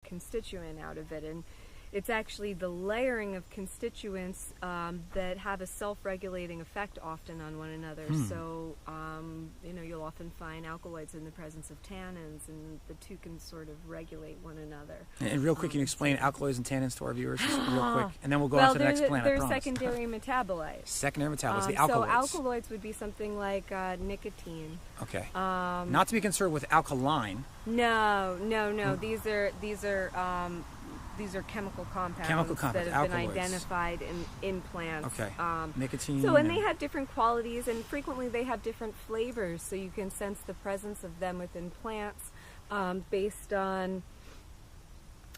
constituent out of it. And it's actually the layering of constituents that have a self-regulating effect often on one another. So, you know, you'll often find alkaloids in the presence of tannins, and the two can sort of regulate one another. And real quick, can you explain alkaloids and tannins to our viewers, just real quick, and then we'll go on to the next plant. They're secondary metabolites. Secondary metabolites, the alkaloids. So alkaloids would be something like nicotine. Okay. Not to be concerned with alkaline. No. These are chemical compounds that have been identified in plants. Okay. Nicotine. So, and they have different qualities, and frequently they have different flavors. So you can sense the presence of them within plants based on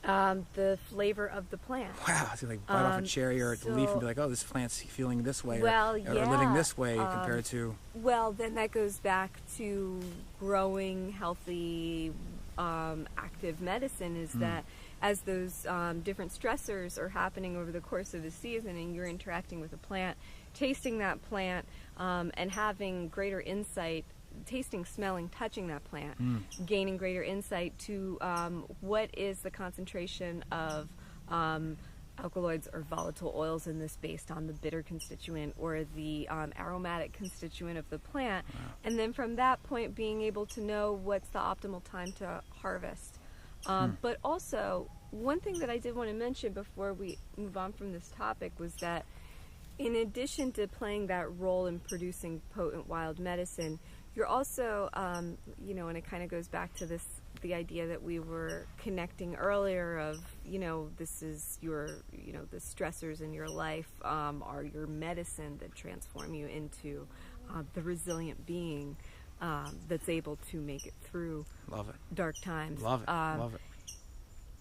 the flavor of the plant. Wow, so like bite off a cherry or a leaf and be like, oh, this plant's feeling this way, or living this way compared to... Well, then that goes back to growing healthy, active medicine, is that as those different stressors are happening over the course of the season and you're interacting with a plant, tasting that plant and having greater insight, tasting, smelling, touching that plant, gaining greater insight to what is the concentration of alkaloids or volatile oils in this based on the bitter constituent or the aromatic constituent of the plant. Wow. And and then from that point being able to know what's the optimal time to harvest. But also, one thing that I did want to mention before we move on from this topic was that in addition to playing that role in producing potent wild medicine, you're also, you know, and it kind of goes back to the idea that we were connecting earlier of, you know, this is your, you know, the stressors in your life are your medicine that transform you into the resilient being that's able to make it through dark times. Love it.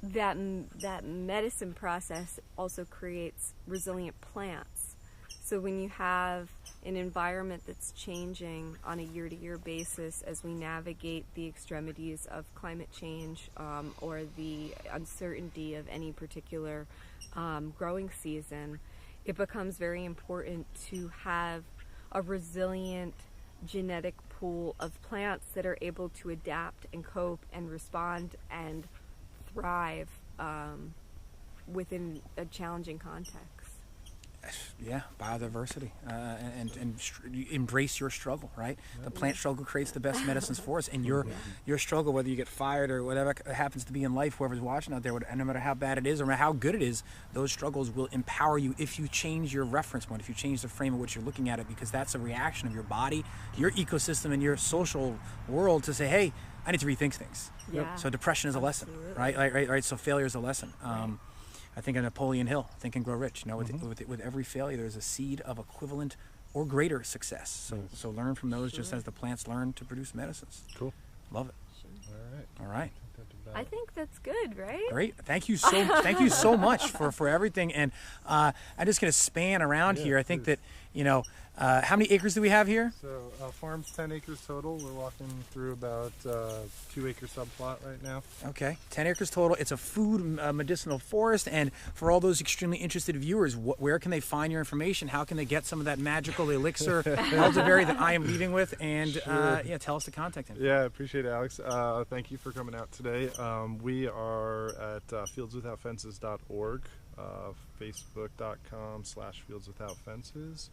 That medicine process also creates resilient plants. So when you have an environment that's changing on a year-to-year basis as we navigate the extremities of climate change or the uncertainty of any particular growing season, it becomes very important to have a resilient genetic pool of plants that are able to adapt and cope and respond and thrive within a challenging context. Yeah, biodiversity, and embrace your struggle, right? The plant struggle creates the best medicines for us, and your struggle, whether you get fired or whatever happens to be in life, whoever's watching out there, no matter how bad it is or no matter how good it is, those struggles will empower you if you change your reference point, if you change the frame of which you're looking at it, because that's a reaction of your body, your ecosystem, and your social world to say, hey, I need to rethink things. Yeah. So depression is a lesson, right? Right. So failure is a lesson. I think of Napoleon Hill, Think and Grow Rich. You know, with every failure, there's a seed of equivalent or greater success. So learn from those, just as the plants learn to produce medicines. Cool. Love it. Sure. All right. I think that's good, right? Great. Thank you so much for everything. And I'm just going to span around here. I think that, you know, how many acres do we have here? So farm's 10 acres total. We're walking through about 2-acre subplot right now. Okay, 10 acres total. It's a food medicinal forest. And for all those extremely interested viewers, where can they find your information? How can they get some of that magical elixir elderberry that I am leaving with? And tell us to contact him. Yeah, I appreciate it, Alex. Thank you for coming out today. We are at fieldswithoutfences.org, facebook.com/fieldswithoutfences,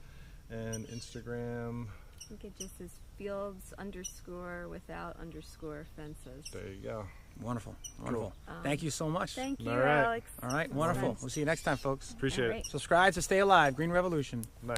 and Instagram. I think it just is fields_without_fences. There you go. Wonderful. Thank you so much. Thank you, All right. Alex. All right, wonderful. We'll see you next time, folks. Appreciate it. Subscribe to stay alive. Green Revolution. Nice.